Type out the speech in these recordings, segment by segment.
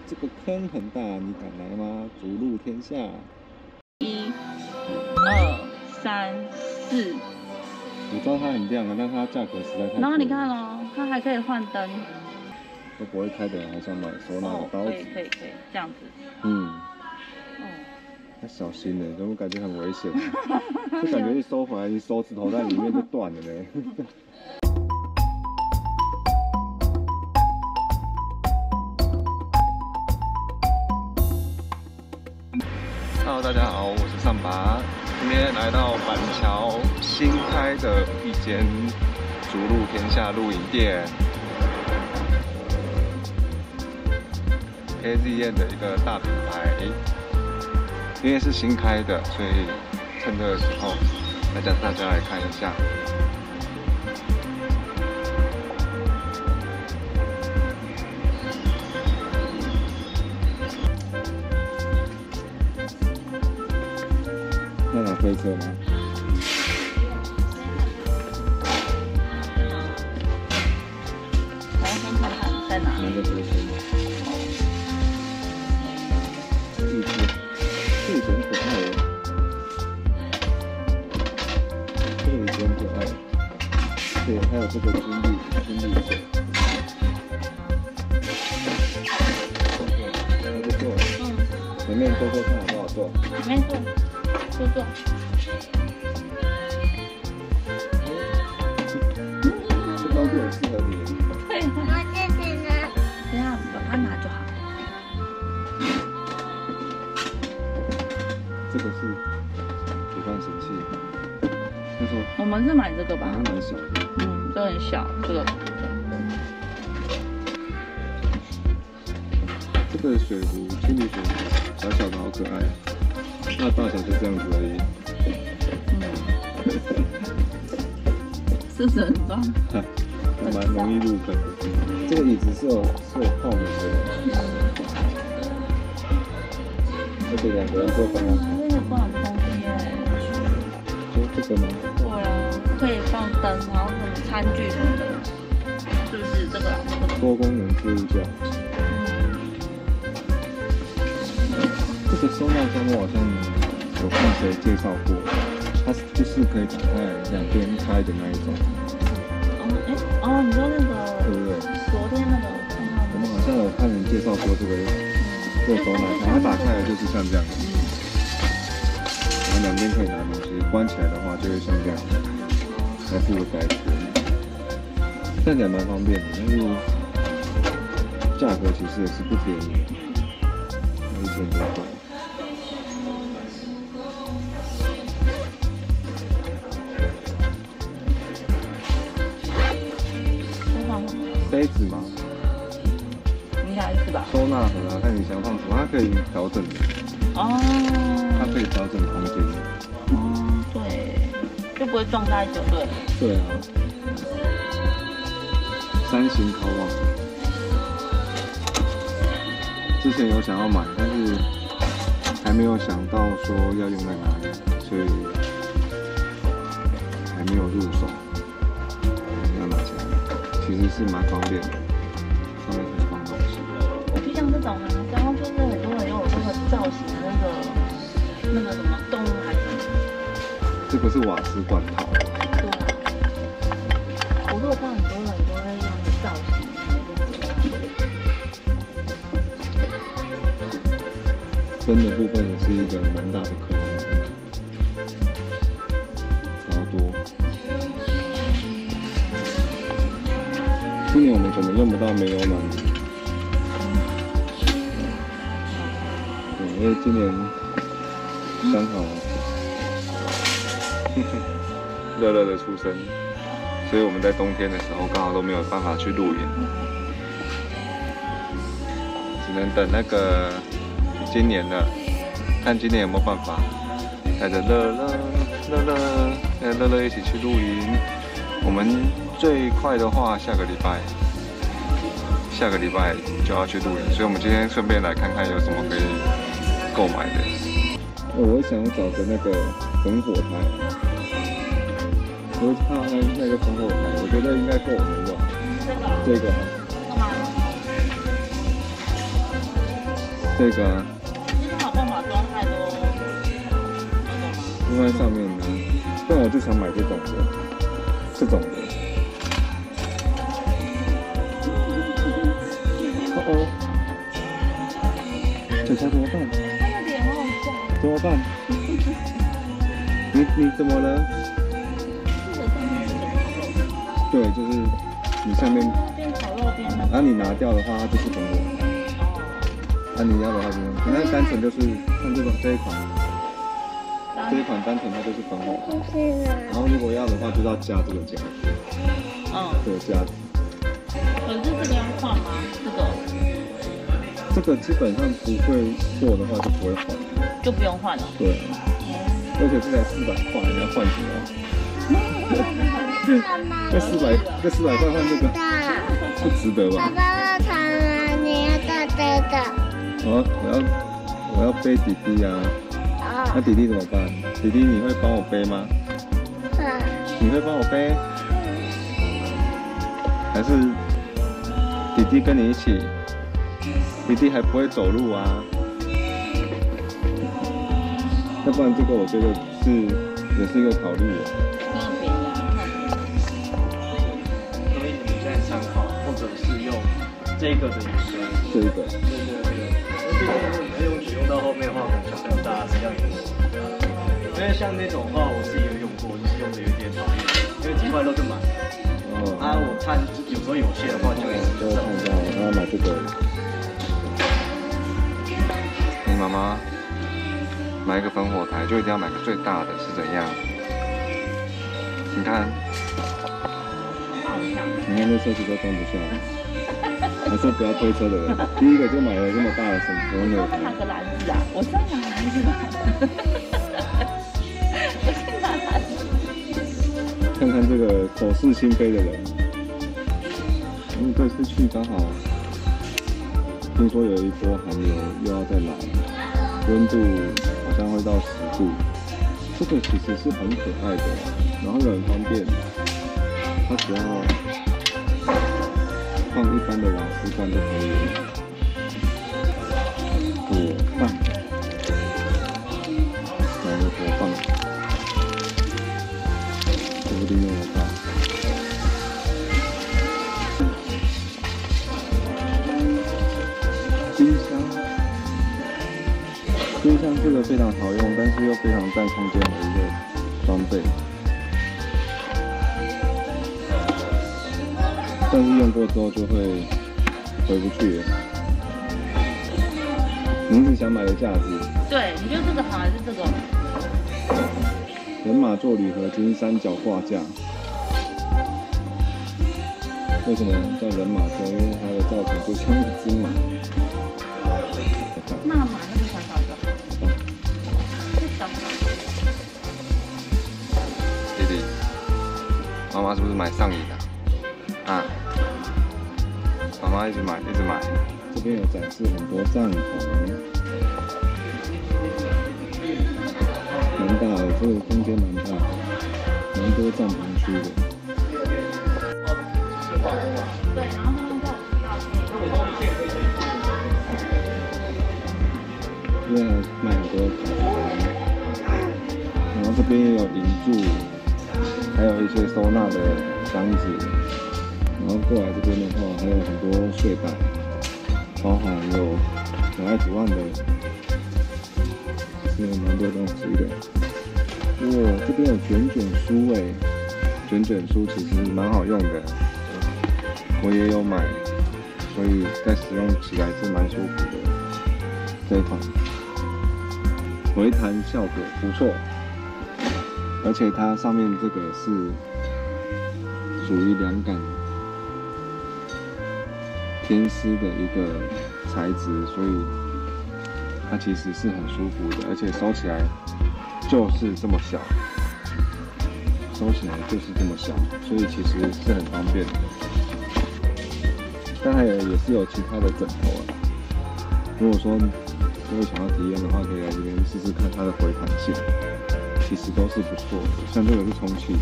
这个坑很大，你敢来吗？逐鹿天下。1、2、3、4。我知道它很亮啊，但它价格实在太贵了。然后你看哦，它还可以换灯。都不会开的人还想买收纳的刀子。可以，这样子。嗯。哦。要小心呢，怎么感觉很危险？就感觉一收回来，你手指头在里面就断了呢。Hello， 大家好，我是上拔，今天来到板桥新开的一间逐鹿天下露营店 ，KZN 的一个大品牌，因为是新开的，所以趁这个时候大家来看一下。要拿推车吗？我要先看看在哪。拿着推车吗？这椅子很可爱哦。这个椅子很可爱。对，还有这个金绿色。还不错。前面坐看好不好坐？前面坐。坐。这高度很适合你。对。我这边呢？这样把它拿就好。这个是煮饭神器。没错。我们是买这个吧？蛮小的。这很小，这个。这个水壶，清理水壶，小小的好可爱。它的大小就这样子而已。是人装。蛮容易入坑的。这个椅子是有泡棉的。而且2个人坐刚刚好。这个放东西耶。这个吗？对啊，可以放灯，然后什么餐具什么的，是不是这个？多功能置物架。这个收纳箱我好像有看谁介绍过，它就是可以打开2边开的那一种。你说那个？对不对？昨天那个。我们好像有看人介绍过这个收纳箱，它打开来就是像这样。然后2边可以拿东西，关起来的话就会像这样，还附个盖子，看起来蛮方便的，但是价格其实也是不便宜，1000多块。杯子吗？应该是吧。收纳盒啊，看你想放什么，它可以调整的。它可以调整空间。对，就不会撞在一起，对。对啊。3型烤网，之前有想要买，但是还没有想到说要用在哪里，所以还没有入手。要拿起来，其实是蛮方便的，上面可以放东西。就像这种啊，然后就是很多人用这个造型的那个什么动物还是什么。这个是瓦斯罐头。对啊。我如果看很多人都会用的造型。灯的部分也是一个蛮大的科目，超多。今年我们可能用不到煤油暖炉，对，因为今年刚好热热的出生，所以我们在冬天的时候刚好都没有办法去露营，只能等那个今年的，看今年有没有办法带着乐乐一起去露营。我们最快的话下个礼拜就要去露营，所以我们今天顺便来看看有什么可以购买的。我想找个那个烽火台，我怕那个烽火台，我觉得应该够我们用。这个。干嘛？这个啊，其实它有办法装太多那个吗？放在上面呢。但我就想买这种的，这种的。哦，姐姐怎么办？它的脸好好笑。怎么办？你怎么了？这个上面是点烤肉。对，就是你下面，边烤肉边那个。啊，你拿掉的话，它就是粉果。哦。啊，你要的话就是，那单纯就是像这一款，单纯它就是粉果。然后如果要的话，就是要加这个夹子。嗯。这个夹子。可是这个要换吗？这个基本上不会做的话就不会换。就不用换了。对。而且这才400块，你要换什么？这400块换这个，不值得吧？爸爸的床啊，你要到这个。我要背弟弟啊。那弟弟怎么办？弟弟你会帮我背吗？你会帮我背？还是弟弟跟你一起？弟弟还不会走路啊。要不然这个我觉得也是一个考虑的。所以你们现在参考，或者是用这个的颜色。这一个。对。毕竟如果你要用到后面的话，可能小朋友大家食量也多。因为像那种的话，我自己有用过，就是用的有点讨厌，因为几块肉就满了。啊，我看有时候有些的话就一直看一下，我要买这个。你妈妈买一个烽火台，就一定要买个最大的，是怎样？你看，你看这车子都装不下，还是不要推车的人。第一个就买了这么大的烽火台。拿个篮子啊！我是要拿篮子吧。看看这个口是心非的人，这次去刚好听说有一波寒流又要再来，温度好像会到10度。这个其实是很可爱的，然后又很方便，它只要放一般的瓦斯罐就可以了。火棒，买个火棒。说不定用得到。冰箱这个非常好用，但是又非常占空间的一个装备。但是用过之后就会回不去了。你是想买的架子？对，你觉得这个好还是这个？人马座铝合金3角挂架，为什么叫人马座？因为它的造型就像一只马。那马那个小小的，这小小的。弟弟，妈妈是不是买上瘾了？啊？妈妈一直买，一直买。这边有展示很多帐篷。蛮大的，这个空间蛮大的，蛮多帐篷区的。对，然后他们叫这边卖很多卡牌，然后这边也有银柱，还有一些收纳的箱子。然后过来这边的话，还有很多睡袋，包含有可爱图案的。是蛮多东西的。哇，这边有卷卷书哎，卷卷书其实蛮好用的，我也有买，所以在使用起来是蛮舒服的。这一款回弹效果不错，而且它上面这个是属于凉感天丝的一个材质，所以它其实是很舒服的，而且收起来就是这么小，收起来就是这么小，所以其实是很方便的。当然也是有其他的枕头啊。如果说各位想要体验的话，可以来这边试试看它的回弹性，其实都是不错的。像这个是充气的，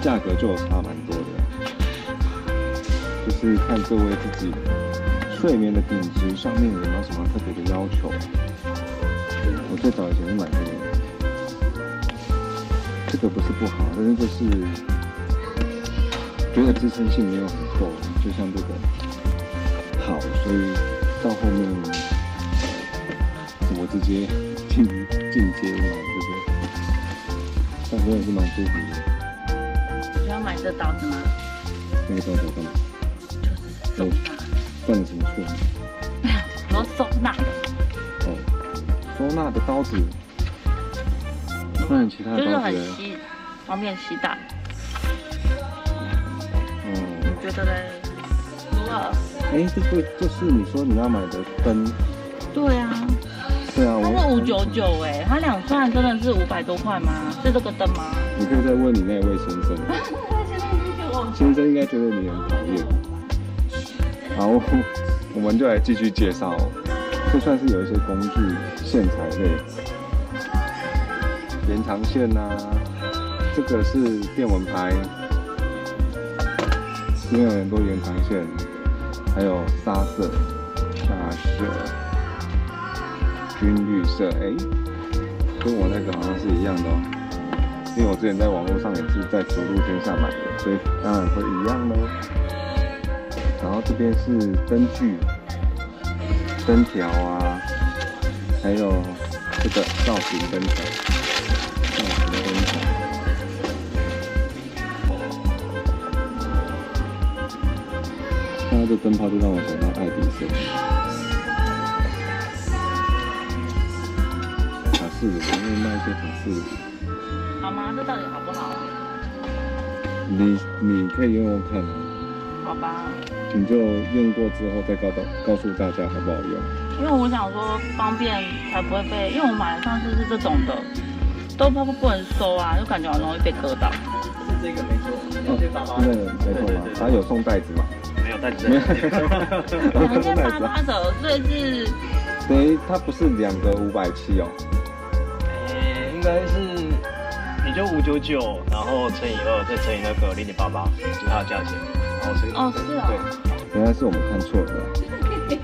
价格就有差蛮多的，就是看各位自己需睡眠的品质上面有没有什么特别的要求？我最早以前是买这个不是不好，但是就是觉得支撑性没有很够，就像这个好，所以到后面我直接进阶买这个，但真的是蛮舒服的。你要买这刀子吗？那个刀子干嘛？就是收纳。犯了什么错？我说收纳的。哦，收纳的刀子。那你其他的就是刀子呢？很吸，方便携带。哦。你觉得嘞？如何？哎，这个就是你说你要买的灯。对啊，它是599哎，它2串真的是500多块吗？是这个灯吗？你可以再问你那位先生。先生应该觉得你很讨厌。好，我们就来继续介绍，这算是有一些工具线材类，延长线啊，这个是电蚊拍，因为有很多延长线，还有沙色、大色、军绿色，哎，跟我那个好像是一样的哦。因为我之前在网络上也是在福禄天下买的，所以当然会一样喽。然后这边是灯具、灯条啊，还有这个造型灯条，造型灯条。看到这灯泡就让我想到爱迪生。卡式的，我会卖一些卡式的。好吗？这到底好不好啊？你可以用用看啊。好吧。你就用过之后再告诉大家好不好用。因为我想说方便才不会被，因为我买的上次是这种的，都不能收啊，就感觉好容易被割到。是这个没错，这爸爸。那个没错嘛，它有送袋子嘛？没有袋子。288折，所以是。等于它不是2个570哦。应该是你就599，然后乘以2，再乘以那个0.88，就是它的价钱。哦，是啊。原来是我们看错了，太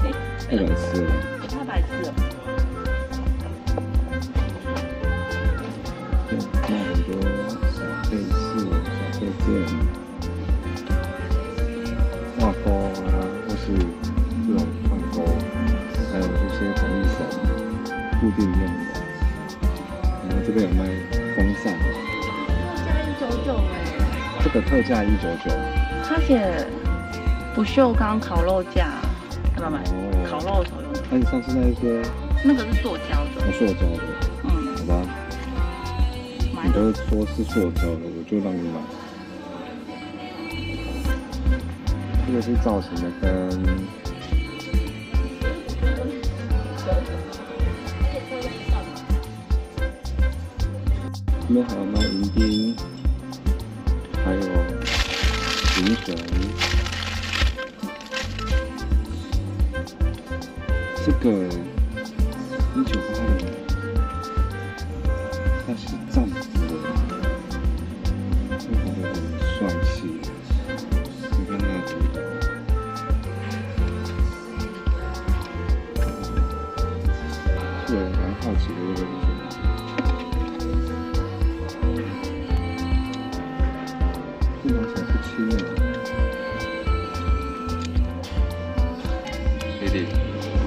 白痴了。太白痴了。对，那很多小配饰、小配件、挂钩啊，或是这种串钩，还有这些防疫绳、固定用的。然后这边有卖风扇，特价199哎。这个特价199。它写不锈钢烤肉架，要不要买？烤肉的时候用的。那你上次那一些？那个是塑胶的。塑胶的。嗯。好吧。你都说是塑胶的，我就让你买。这个是造型的灯。这边还有卖银钉，还有银绳。这个198的，它是战斧的，这个很帅气。你看那个，这个蛮好奇的这个是什么？这拿起来不轻哎。弟弟。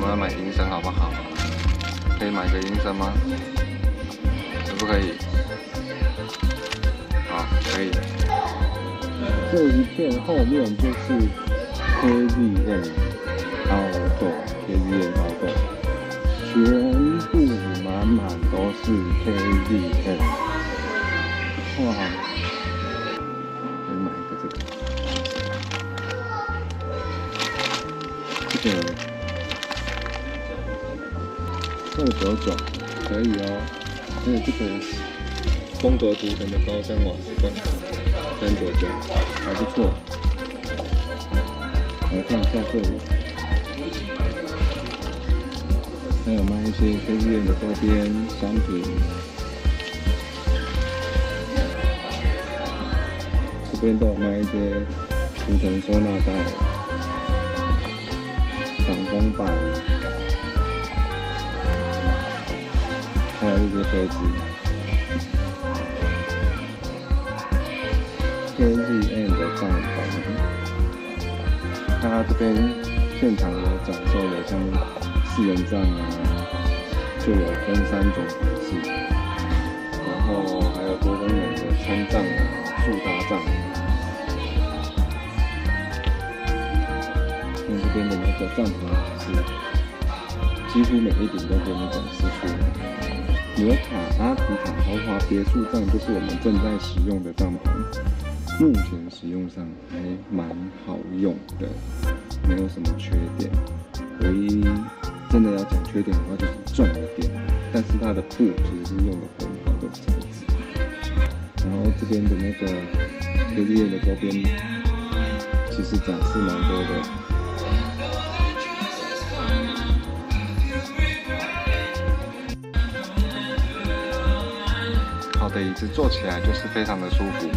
我要买银绳好不好？可以买个银绳吗？可不可以？好，可以。这一片后面就是 KVM KVM 凹洞，全部满都是 KVM。哇！我买一个这个。这个。299可以哦，还有这个风格图腾的高山瓦斯罐，399还不错。来看一下这里，还有卖一些飞机院的周边商品。这边都有卖一些图腾收纳袋、挡风一些杯子。KZN 的帐篷，那它这边现场有讲授的，像4人帐啊，就有分3种形式，然后还有多功能的穿帐啊、速搭帐。那这边的那个帐篷是几乎每一顶都给你展示出来。摩卡阿提卡豪华别墅帐就是我们正在使用的帐篷。目前使用上还蛮好用的，没有什么缺点。唯一真的要讲缺点的话，就是重一点。但是它的布其实是用的很好的材质。然后这边的那个 KZN 的周边，其实展示蛮多的。好的椅子坐起来就是非常的舒服。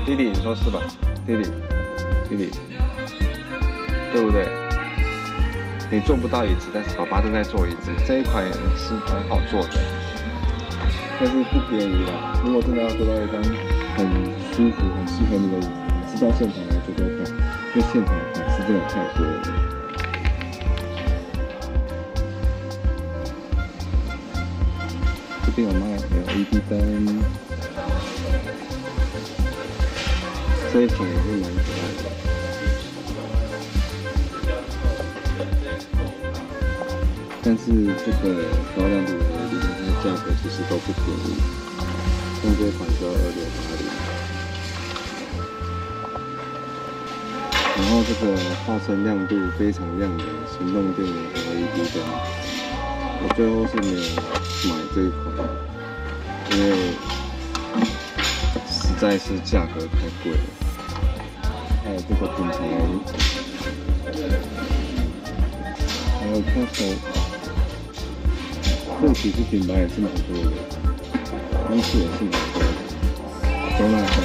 弟弟，你说是吧？弟弟，对不对？你坐不到椅子，但是爸爸正在坐椅子。这一款也是很好坐的，但是不便宜啦。如果真的要坐到一张很舒服、很适合你的椅子，还是到现场来坐坐看，因为现场的款式真的太多了。这边有卖 LED 灯。这一款也是蛮可爱的，但是这个高亮度的 LED 它的价格其实都不便宜，像这一款就要2680。然后这个号称亮度非常亮的行动电源 LED 灯，我最后是没有买这一款，因为实在是价格太贵了。还有这个品牌，还有 Castle， 这其实品牌也是蛮多的，公司也是蛮多的。周纳香，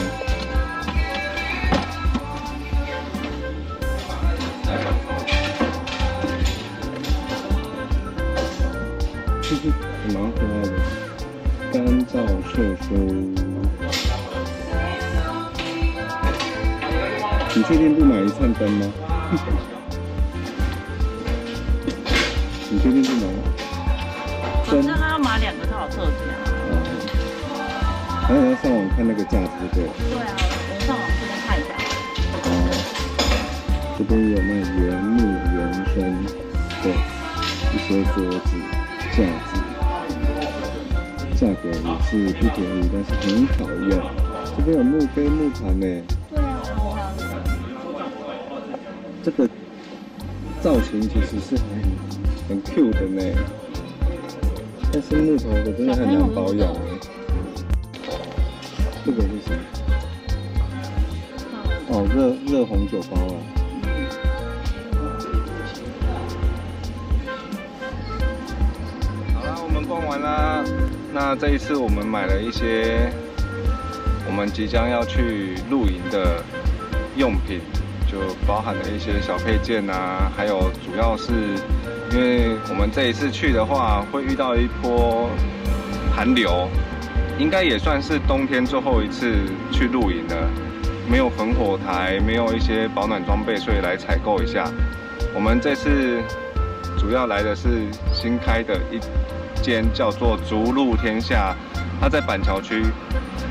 蛮可爱的，干燥秀秀。你确定不买一串灯吗？你确定不买吗？好像他要买2个才有特价。还有要上网看那个价值，对。对啊，我上网这边看一下。这边有卖原木原生的一些桌子、架子，价格也是不便宜，但是很好用。这边有木杯、木盘呢。对啊，这个造型其实是很 Q 的呢，但是木头的真的很难保养哎。这个是什么？哦，热红酒包啊。好啦，我们逛完啦。那这一次我们买了一些我们即将要去露营的用品。就包含了一些小配件啊，还有主要是因为我们这一次去的话，会遇到一波寒流，应该也算是冬天最后一次去露营了。没有焚火台，没有一些保暖装备，所以来采购一下。我们这次主要来的是新开的一间叫做逐鹿天下，它在板桥区。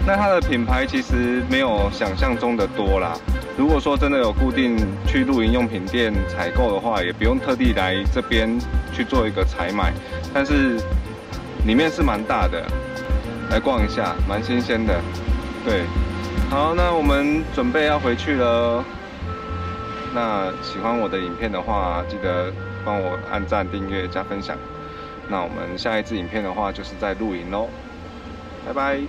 那它的品牌其实没有想象中的多啦。如果说真的有固定去露营用品店采购的话，也不用特地来这边去做一个采买，但是里面是蛮大的，来逛一下，蛮新鲜的。对，好，那我们准备要回去了。那喜欢我的影片的话，记得帮我按赞、订阅、加分享。那我们下一支影片的话，就是在露营咯。拜拜。